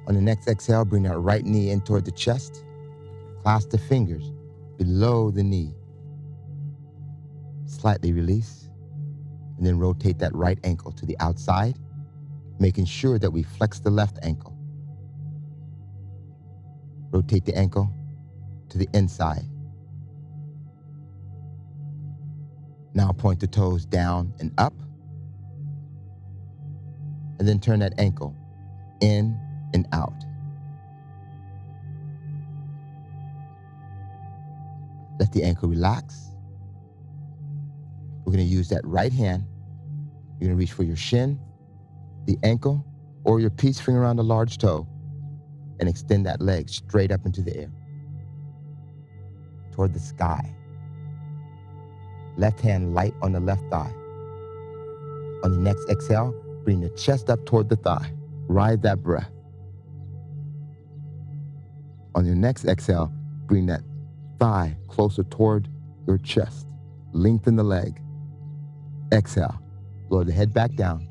On the next exhale, bring that right knee in toward the chest. Clasp the fingers below the knee. Slightly release, and then rotate that right ankle to the outside, making sure that we flex the left ankle. Rotate the ankle to the inside. Now point the toes down and up, and then turn that ankle in and out. Let the ankle relax. We're going to use that right hand. You're going to reach for your shin, the ankle, or your peace finger around the large toe, and extend that leg straight up into the air, toward the sky. Left hand light on the left thigh. On the next exhale, bring the chest up toward the thigh. Ride that breath. On your next exhale, bring that thigh closer toward your chest. Lengthen the leg. Exhale. Lower the head back down.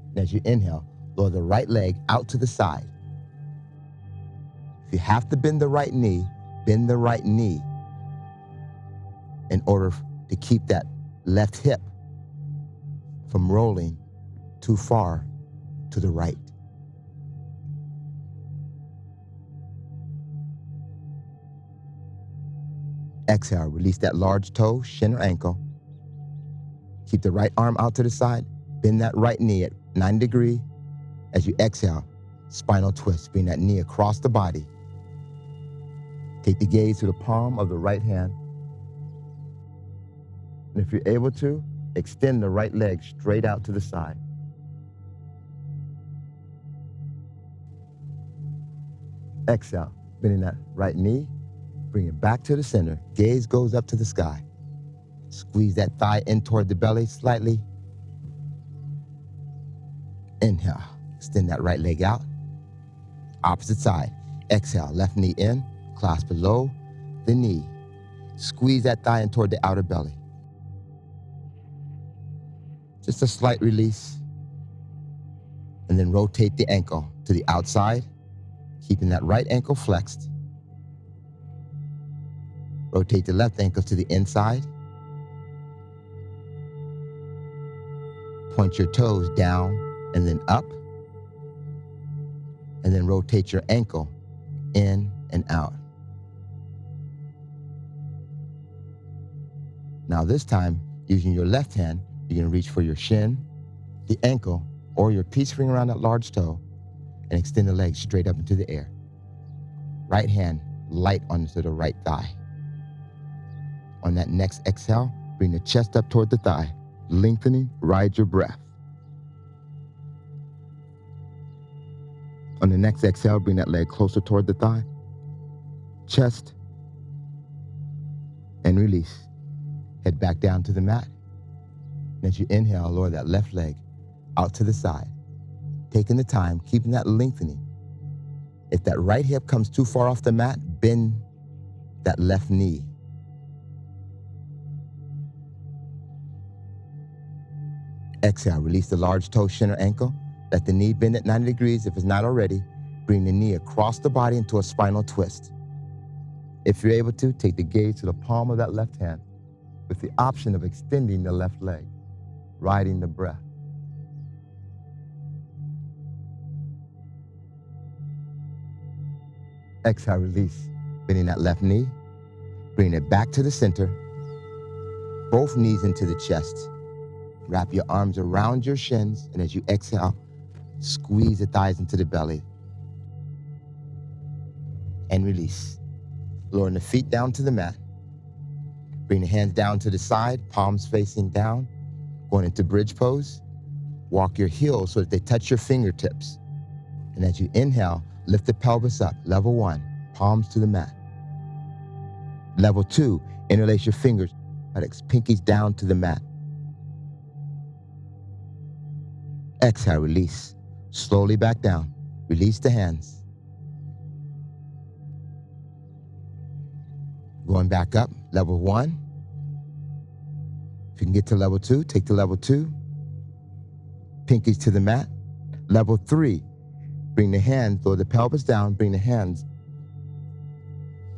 And as you inhale, lower the right leg out to the side. If you have to bend the right knee, bend the right knee in order to keep that left hip from rolling too far to the right. Exhale, release that large toe, shin or ankle. Keep the right arm out to the side. Bend that right knee at 90 degrees. As you exhale, spinal twist. Bring that knee across the body. Take the gaze to the palm of the right hand. And if you're able to, extend the right leg straight out to the side. Exhale, bending that right knee. Bring it back to the center. Gaze goes up to the sky. Squeeze that thigh in toward the belly slightly. Inhale. Extend that right leg out. Opposite side. Exhale. Left knee in. Clasp below the knee. Squeeze that thigh in toward the outer belly. Just a slight release. And then rotate the ankle to the outside, keeping that right ankle flexed. Rotate the left ankle to the inside. Point your toes down and then up. And then rotate your ankle in and out. Now this time, using your left hand, you're going to reach for your shin, the ankle, or your peace finger around that large toe, and extend the leg straight up into the air. Right hand light onto the right thigh. On that next exhale, bring the chest up toward the thigh, lengthening, ride your breath. On the next exhale, bring that leg closer toward the thigh. Chest and release. Head back down to the mat. And as you inhale, lower that left leg out to the side. Taking the time, keeping that lengthening. If that right hip comes too far off the mat, bend that left knee. Exhale, release the large toe, shin, or ankle. Let the knee bend at 90 degrees if it's not already. Bring the knee across the body into a spinal twist. If you're able to, take the gaze to the palm of that left hand with the option of extending the left leg, riding the breath. Exhale, release, bending that left knee. Bring it back to the center. Both knees into the chest. Wrap your arms around your shins, and as you exhale, squeeze the thighs into the belly. And release. Lowering the feet down to the mat. Bring the hands down to the side, palms facing down. Going into bridge pose. Walk your heels so that they touch your fingertips. And as you inhale, lift the pelvis up. Level 1, palms to the mat. Level 2, interlace your fingers, buttocks, pinkies down to the mat. Exhale, release. Slowly back down. Release the hands. Going back up, level 1. If you can get to level 2, take to level 2. Pinkies to the mat. Level 3, bring the hands, lower the pelvis down, bring the hands,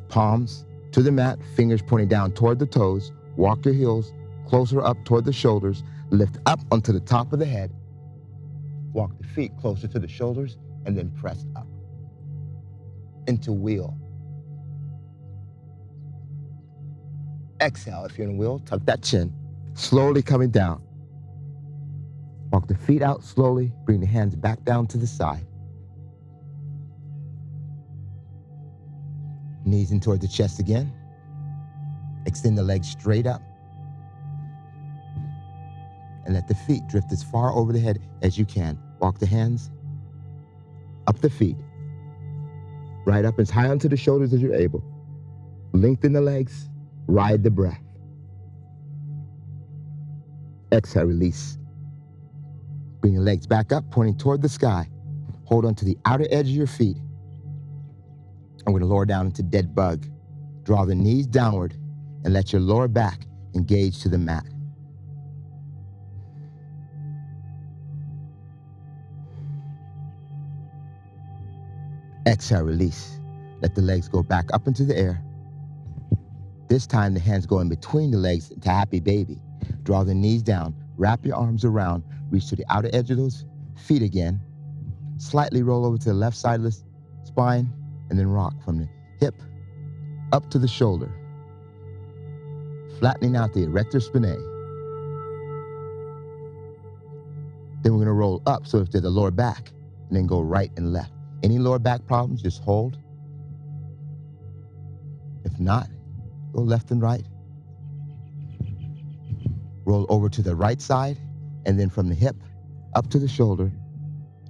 palms to the mat, fingers pointing down toward the toes. Walk your heels closer up toward the shoulders. Lift up onto the top of the head. Walk the feet closer to the shoulders and then press up into wheel. Exhale, if you're in a wheel, tuck that chin. Slowly coming down. Walk the feet out slowly. Bring the hands back down to the side. Knees in toward the chest again. Extend the legs straight up. And let the feet drift as far over the head as you can. Walk the hands up the feet. Right up as high onto the shoulders as you're able. Lengthen the legs. Ride the breath. Exhale, release. Bring your legs back up, pointing toward the sky. Hold on to the outer edge of your feet. I'm going to lower down into dead bug. Draw the knees downward and let your lower back engage to the mat. Exhale, release. Let the legs go back up into the air. This time the hands go in between the legs to happy baby. Draw the knees down, wrap your arms around, reach to the outer edge of those feet again. Slightly roll over to the left side of the spine and then rock from the hip up to the shoulder. Flattening out the erector spinae. Then we're going to roll up so if there's the lower back and then go right and left. Any lower back problems, just hold. If not, go left and right. Roll over to the right side, and then from the hip, up to the shoulder,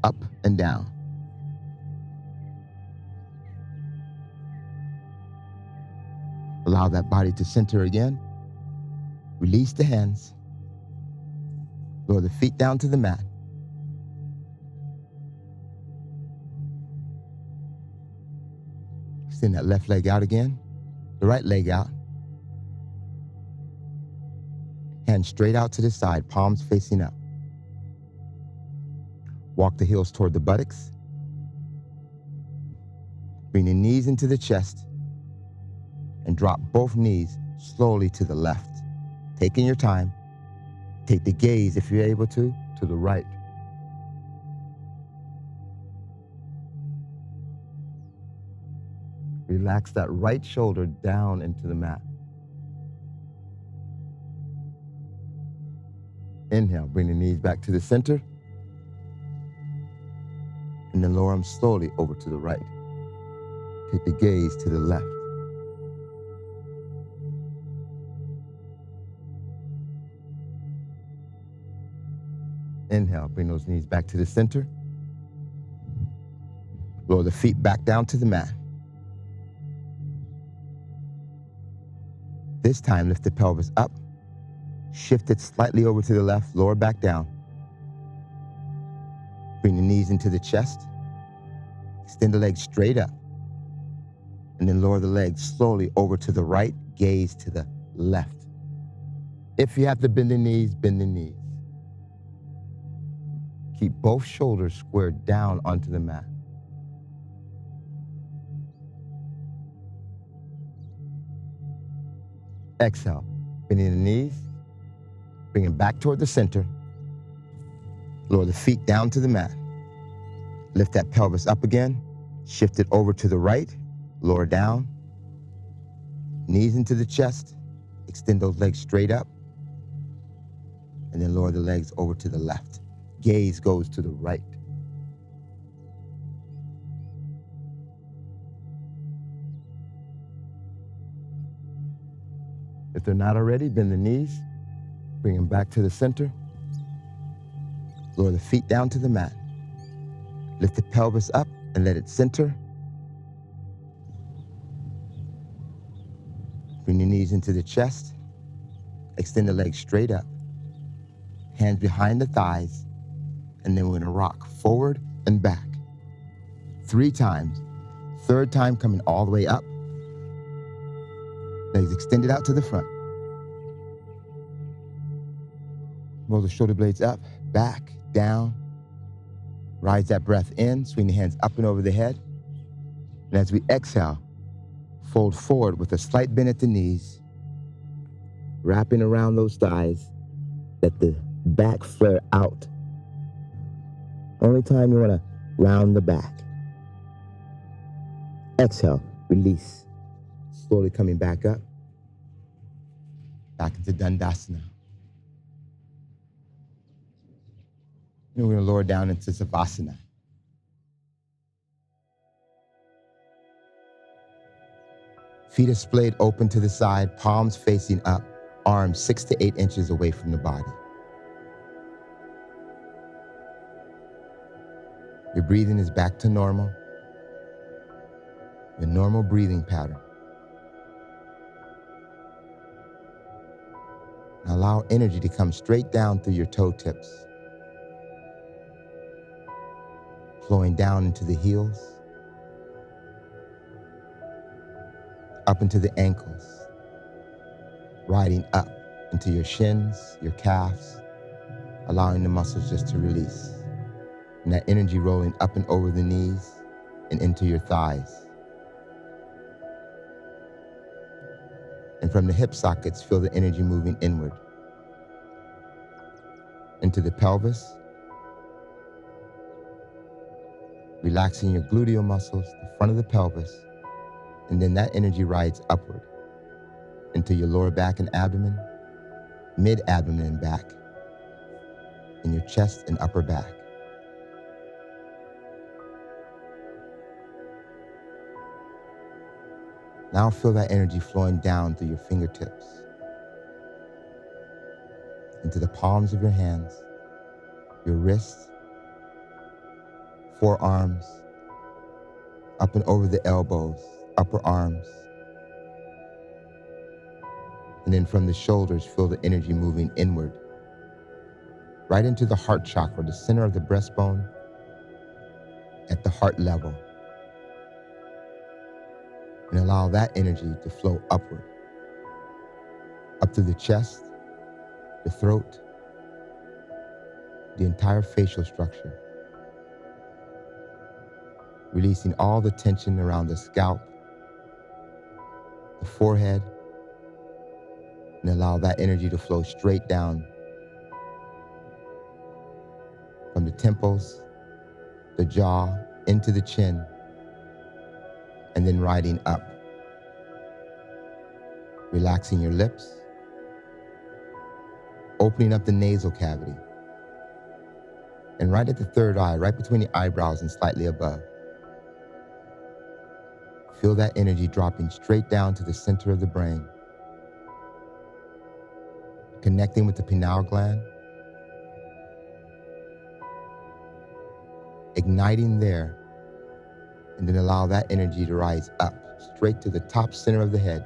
up and down. Allow that body to center again. Release the hands. Lower the feet down to the mat. Extend that left leg out again. The right leg out. Hands straight out to the side, palms facing up. Walk the heels toward the buttocks. Bring the knees into the chest and drop both knees slowly to the left. Taking your time. Take the gaze, if you're able to the right. Relax that right shoulder down into the mat. Inhale, bring the knees back to the center. And then lower them slowly over to the right. Take the gaze to the left. Inhale, bring those knees back to the center. Lower the feet back down to the mat. This This time, lift the pelvis up, shift it slightly over to the left, lower back down. Bring the knees into the chest, extend the legs straight up, and then lower the legs slowly over to the right, gaze to the left. If you have to bend the knees, bend the knees. Keep both shoulders squared down onto the mat. Exhale, bending the knees, bring it back toward the center. Lower the feet down to the mat. Lift that pelvis up again, shift it over to the right, lower down. Knees into the chest, extend those legs straight up, and then lower the legs over to the left. Gaze goes to the right. If they're not already, bend the knees, bring them back to the center. Lower the feet down to the mat. Lift the pelvis up and let it center. Bring your knees into the chest. Extend the legs straight up. Hands behind the thighs. And then we're gonna rock forward and back. 3 times. Third time coming all the way up. Legs extended out to the front. Roll the shoulder blades up, back, down. Rise that breath in, swing the hands up and over the head. And as we exhale, fold forward with a slight bend at the knees, wrapping around those thighs, let the back flare out. Only time you want to round the back. Exhale, release. Slowly coming back up, back into Dandasana. And we're going to lower down into Savasana. Feet are splayed open to the side, palms facing up, arms 6 to 8 inches away from the body. Your breathing is back to normal, your normal breathing pattern. Now allow energy to come straight down through your toe tips, flowing down into the heels, up into the ankles, riding up into your shins, your calves, allowing the muscles just to release. And that energy rolling up and over the knees and into your thighs. And from the hip sockets, feel the energy moving inward into the pelvis, relaxing your gluteal muscles, the front of the pelvis, and then that energy rides upward into your lower back and abdomen, mid-abdomen and back, and your chest and upper back. Now feel that energy flowing down through your fingertips, into the palms of your hands, your wrists, forearms, up and over the elbows, upper arms. And then from the shoulders, feel the energy moving inward, right into the heart chakra, the center of the breastbone, at the heart level. And allow that energy to flow upward, up through the chest, the throat, the entire facial structure, releasing all the tension around the scalp, the forehead, and allow that energy to flow straight down from the temples, the jaw, into the chin, and then riding up, relaxing your lips, opening up the nasal cavity, and right at the third eye, right between the eyebrows and slightly above. Feel that energy dropping straight down to the center of the brain, connecting with the pineal gland, igniting there, and then allow that energy to rise up straight to the top center of the head,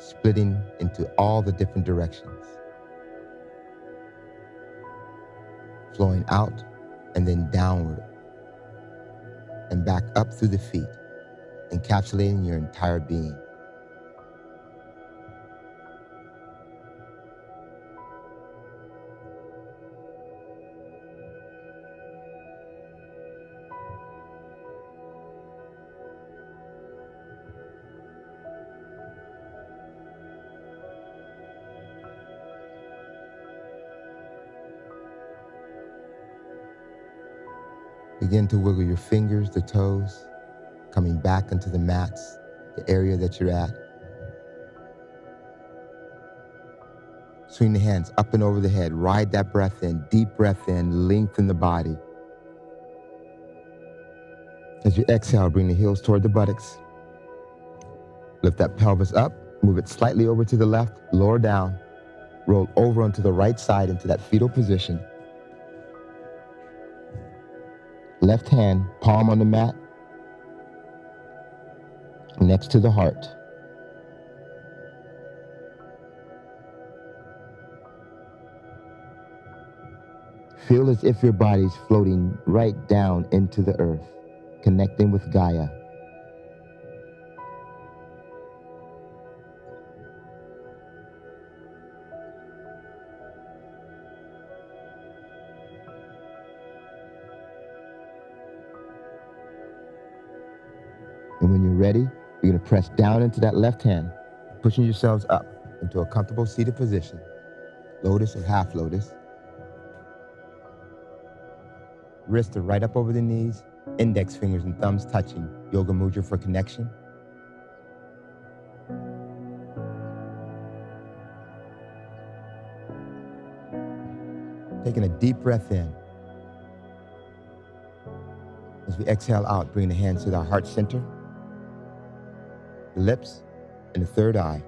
splitting into all the different directions, flowing out and then downward and back up through the feet, encapsulating your entire being. Begin to wiggle your fingers, the toes, coming back into the mats, the area that you're at. Swing the hands up and over the head. Ride that breath in, deep breath in, lengthen the body. As you exhale, bring the heels toward the buttocks. Lift that pelvis up, move it slightly over to the left, lower down, roll over onto the right side into that fetal position. Left hand, palm on the mat, next to the heart. Feel as if your body's floating right down into the earth, connecting with Gaia. And when you're ready, you're going to press down into that left hand, pushing yourselves up into a comfortable seated position, lotus or half lotus. Wrists are right up over the knees, index fingers and thumbs touching, yoga mudra for connection. Taking a deep breath in. As we exhale out, bring the hands to the heart center, the lips, and the third eye.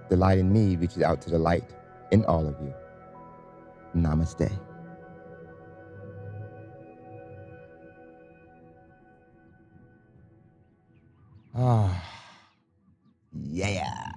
The light in me reaches out to the light in all of you. Namaste. Ah, yeah.